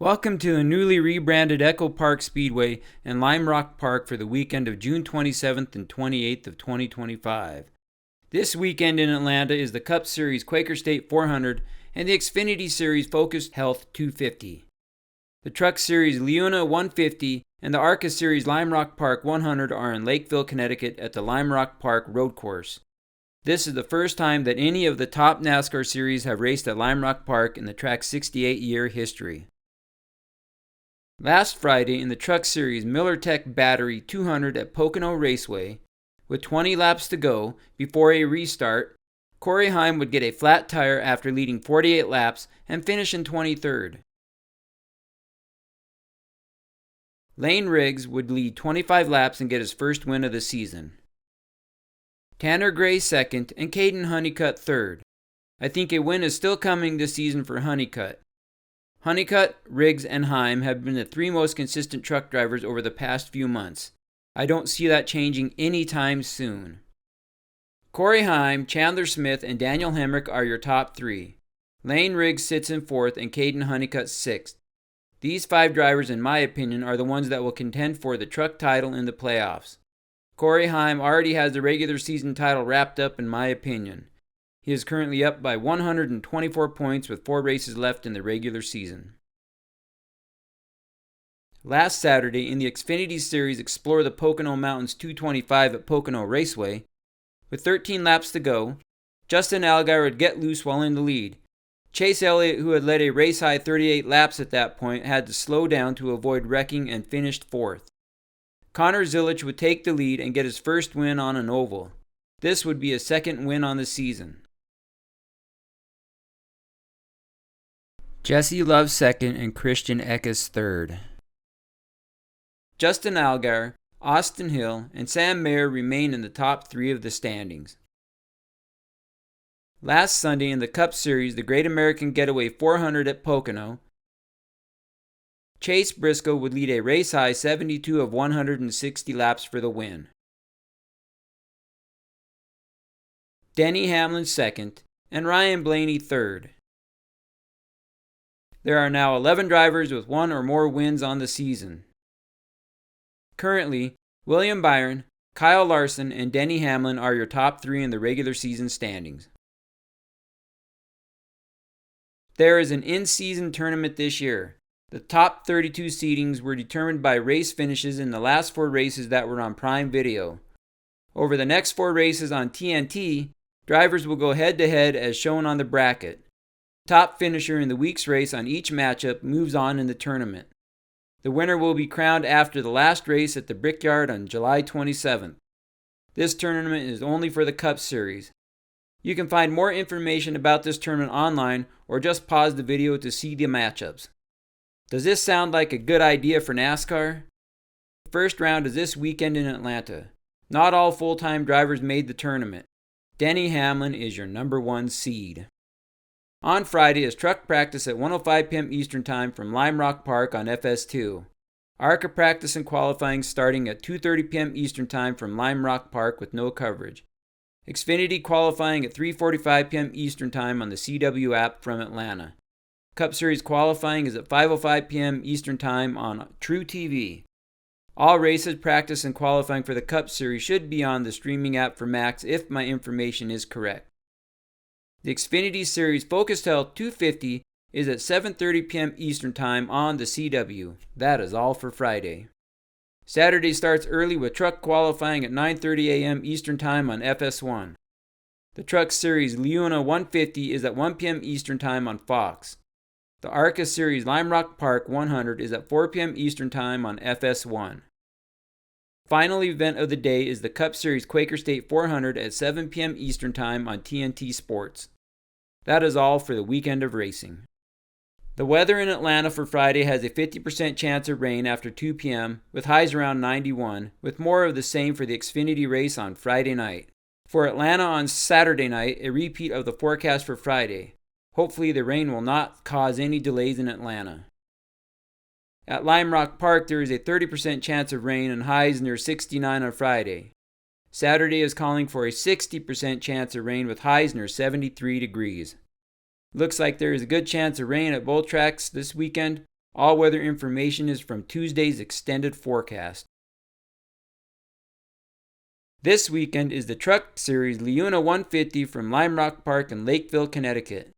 Welcome to the newly rebranded Echo Park Speedway and Lime Rock Park for the weekend of June 27th and 28th of 2025. This weekend in Atlanta is the Cup Series Quaker State 400 and the Xfinity Series Focused Health 250. The Truck Series Leuna 150 and the Arca Series Lime Rock Park 100 are in Lakeville, Connecticut at the Lime Rock Park Road Course. This is the first time that any of the top NASCAR series have raced at Lime Rock Park in the track's 68-year history. Last Friday in the Truck Series Miller Tech Battery 200 at Pocono Raceway, with 20 laps to go before a restart, Corey Heim would get a flat tire after leading 48 laps and finish in 23rd. Lane Riggs would lead 25 laps and get his first win of the season. Tanner Gray second and Caden Honeycutt third. I think a win is still coming this season for Honeycutt. Honeycutt, Riggs, and Heim have been the three most consistent truck drivers over the past few months. I don't see that changing anytime soon. Corey Heim, Chandler Smith, and Daniel Hemrick are your top three. Lane Riggs sits in fourth and Caden Honeycutt sixth. These five drivers, in my opinion, are the ones that will contend for the truck title in the playoffs. Corey Heim already has the regular season title wrapped up, in my opinion. He is currently up by 124 points with 4 races left in the regular season. Last Saturday in the Xfinity Series Explore the Pocono Mountains 225 at Pocono Raceway, with 13 laps to go, Justin Allgaier would get loose while in the lead. Chase Elliott, who had led a race-high 38 laps at that point, had to slow down to avoid wrecking and finished fourth. Connor Zilisch would take the lead and get his first win on an oval. This would be his second win on the season. Jesse Love second and Christian Eckes third. Justin Allgaier, Austin Hill, and Sam Mayer remain in the top 3 of the standings. Last Sunday in the Cup Series, the Great American Getaway 400 at Pocono, Chase Briscoe would lead a race-high 72 of 160 laps for the win. Denny Hamlin second, and Ryan Blaney third. There are now 11 drivers with 1 or more wins on the season. Currently, William Byron, Kyle Larson, and Denny Hamlin are your top 3 in the regular season standings. There is an in-season tournament this year. The top 32 seedings were determined by race finishes in the last 4 races that were on Prime Video. Over the next 4 races on TNT, drivers will go head-to-head as shown on the bracket. Top finisher in the week's race on each matchup moves on in the tournament. The winner will be crowned after the last race at the Brickyard on July 27th. This tournament is only for the Cup Series. You can find more information about this tournament online or just pause the video to see the matchups. Does this sound like a good idea for NASCAR? The first round is this weekend in Atlanta. Not all full-time drivers made the tournament. Denny Hamlin is your number 1 seed. On Friday is truck practice at 1:05 p.m. Eastern Time from Lime Rock Park on FS2. Arca practice and qualifying starting at 2:30 p.m. Eastern Time from Lime Rock Park with no coverage. Xfinity qualifying at 3:45 p.m. Eastern Time on the CW app from Atlanta. Cup Series qualifying is at 5:05 p.m. Eastern Time on True TV. All races, practice, and qualifying for the Cup Series should be on the streaming app for Max if my information is correct. The Xfinity Series Focused Health 250 is at 7:30 p.m. Eastern Time on the CW. That is all for Friday. Saturday starts early with truck qualifying at 9:30 a.m. Eastern Time on FS1. The Truck Series Leuna 150 is at 1 p.m. Eastern Time on Fox. The Arca Series Lime Rock Park 100 is at 4 p.m. Eastern Time on FS1. Final event of the day is the Cup Series Quaker State 400 at 7 p.m. Eastern Time on TNT Sports. That is all for the weekend of racing. The weather in Atlanta for Friday has a 50% chance of rain after 2 p.m. with highs around 91, with more of the same for the Xfinity race on Friday night. For Atlanta on Saturday night, a repeat of the forecast for Friday. Hopefully the rain will not cause any delays in Atlanta. At Lime Rock Park, there is a 30% chance of rain and highs near 69 on Friday. Saturday is calling for a 60% chance of rain with highs near 73 degrees. Looks like there is a good chance of rain at both tracks this weekend, All weather information is from Tuesday's extended forecast. This weekend is the Truck Series Leuna 150 from Lime Rock Park in Lakeville, Connecticut.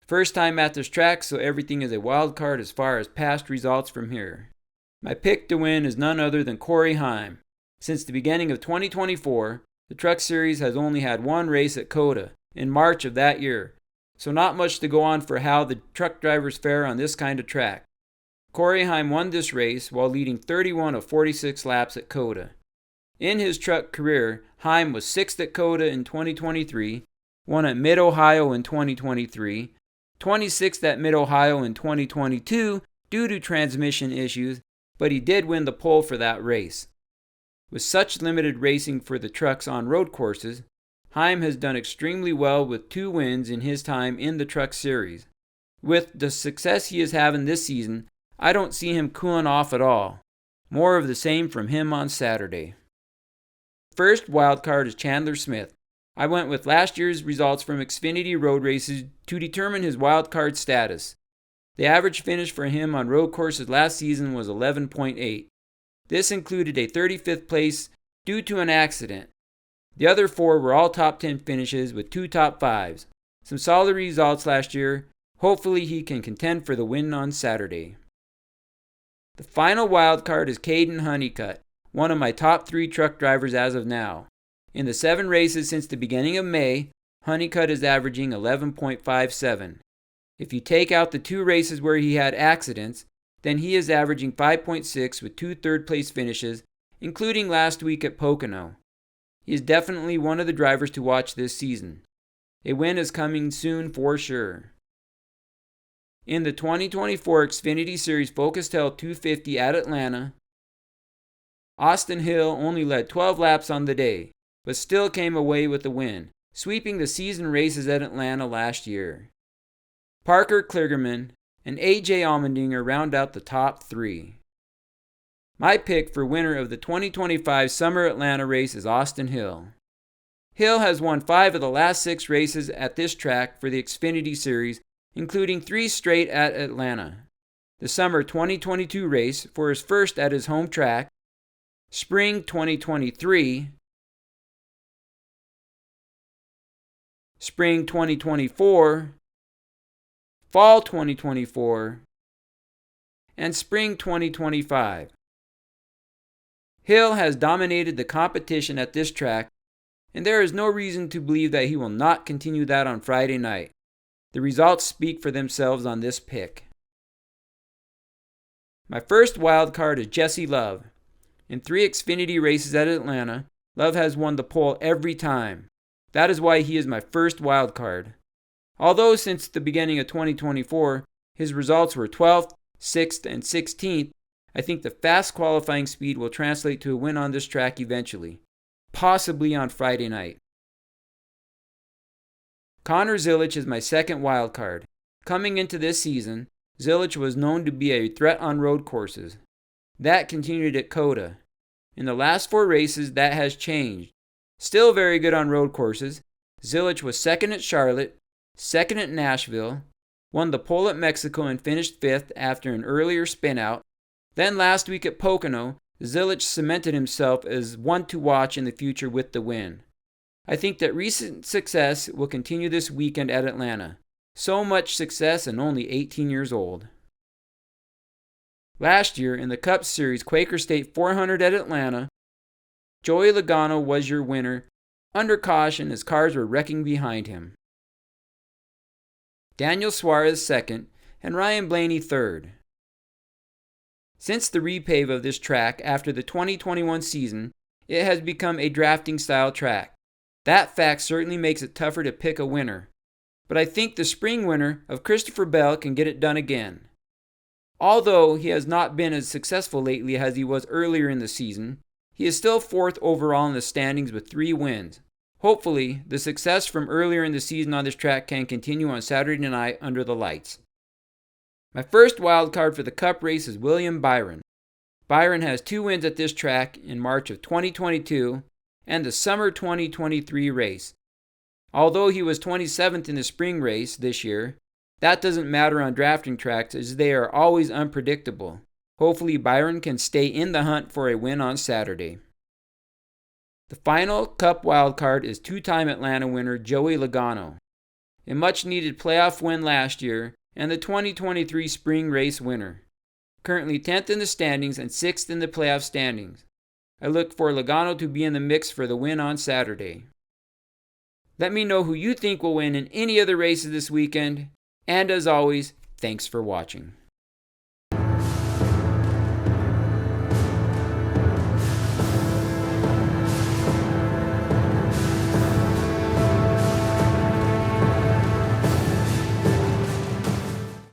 First time at this track, so everything is a wild card as far as past results from here. My pick to win is none other than Corey Heim. Since the beginning of 2024, the Truck Series has only had one race at COTA in March of that year, so not much to go on for how the truck drivers fare on this kind of track. Corey Heim won this race while leading 31 of 46 laps at COTA. In his truck career, Heim was 6th at COTA in 2023, won at Mid-Ohio in 2023, 26th at Mid-Ohio in 2022 due to transmission issues, but he did win the pole for that race. With such limited racing for the trucks on road courses, Heim has done extremely well with 2 wins in his time in the Truck Series. With the success he is having this season, I don't see him cooling off at all. More of the same from him on Saturday. First wildcard is Chandler Smith. I went with last year's results from Xfinity road races to determine his wildcard status. The average finish for him on road courses last season was 11.8. This included a 35th place due to an accident. The other 4 were all top 10 finishes with 2 top 5s. Some solid results last year. Hopefully he can contend for the win on Saturday. The final wildcard is Caden Honeycutt, one of my top 3 truck drivers as of now. In the 7 races since the beginning of May, Honeycutt is averaging 11.57. If you take out the 2 races where he had accidents, then he is averaging 5.6 with 2 third-place finishes, including last week at Pocono. He is definitely one of the drivers to watch this season. A win is coming soon for sure. In the 2024 Xfinity Series Focus Tail 250 at Atlanta, Austin Hill only led 12 laps on the day, but still came away with the win, sweeping the season races at Atlanta last year. Parker Kligerman and A.J. Allmendinger round out the top 3. My pick for winner of the 2025 Summer Atlanta race is Austin Hill. Hill has won 5 of the last 6 races at this track for the Xfinity Series, including 3 straight at Atlanta. The Summer 2022 race for his first at his home track, Spring 2023, Spring 2024, Fall 2024, and Spring 2025. Hill has dominated the competition at this track, and there is no reason to believe that he will not continue that on Friday night. The results speak for themselves on this pick. My first wild card is Jesse Love. In 3 Xfinity races at Atlanta, Love has won the pole every time. That is why he is my first wild card. Although since the beginning of 2024, his results were 12th, 6th, and 16th, I think the fast qualifying speed will translate to a win on this track eventually, possibly on Friday night. Connor Zilisch is my second wild card. Coming into this season, Zilisch was known to be a threat on road courses. That continued at COTA. In the last 4 races, that has changed. Still very good on road courses, Zilisch was 2nd at Charlotte, 2nd at Nashville, won the pole at Mexico and finished 5th after an earlier spin-out. Then last week at Pocono, Zilisch cemented himself as one to watch in the future with the win. I think that recent success will continue this weekend at Atlanta. So much success and only 18 years old. Last year in the Cup Series Quaker State 400 at Atlanta, Joey Logano was your winner, under caution as cars were wrecking behind him. Daniel Suarez second, and Ryan Blaney third. Since the repave of this track after the 2021 season, it has become a drafting style track. That fact certainly makes it tougher to pick a winner. But I think the spring winner of Christopher Bell can get it done again. Although he has not been as successful lately as he was earlier in the season, he is still 4th overall in the standings with 3 wins. Hopefully, the success from earlier in the season on this track can continue on Saturday night under the lights. My first wild card for the Cup race is William Byron. Byron has 2 wins at this track in March of 2022 and the Summer 2023 race. Although he was 27th in the spring race this year, That doesn't matter on drafting tracks as they are always unpredictable. Hopefully Byron can stay in the hunt for a win on Saturday. The final Cup wildcard is two-time Atlanta winner Joey Logano, a much-needed playoff win last year and the 2023 spring race winner. Currently 10th in the standings and 6th in the playoff standings. I look for Logano to be in the mix for the win on Saturday. Let me know who you think will win in any other races this weekend, and as always, thanks for watching.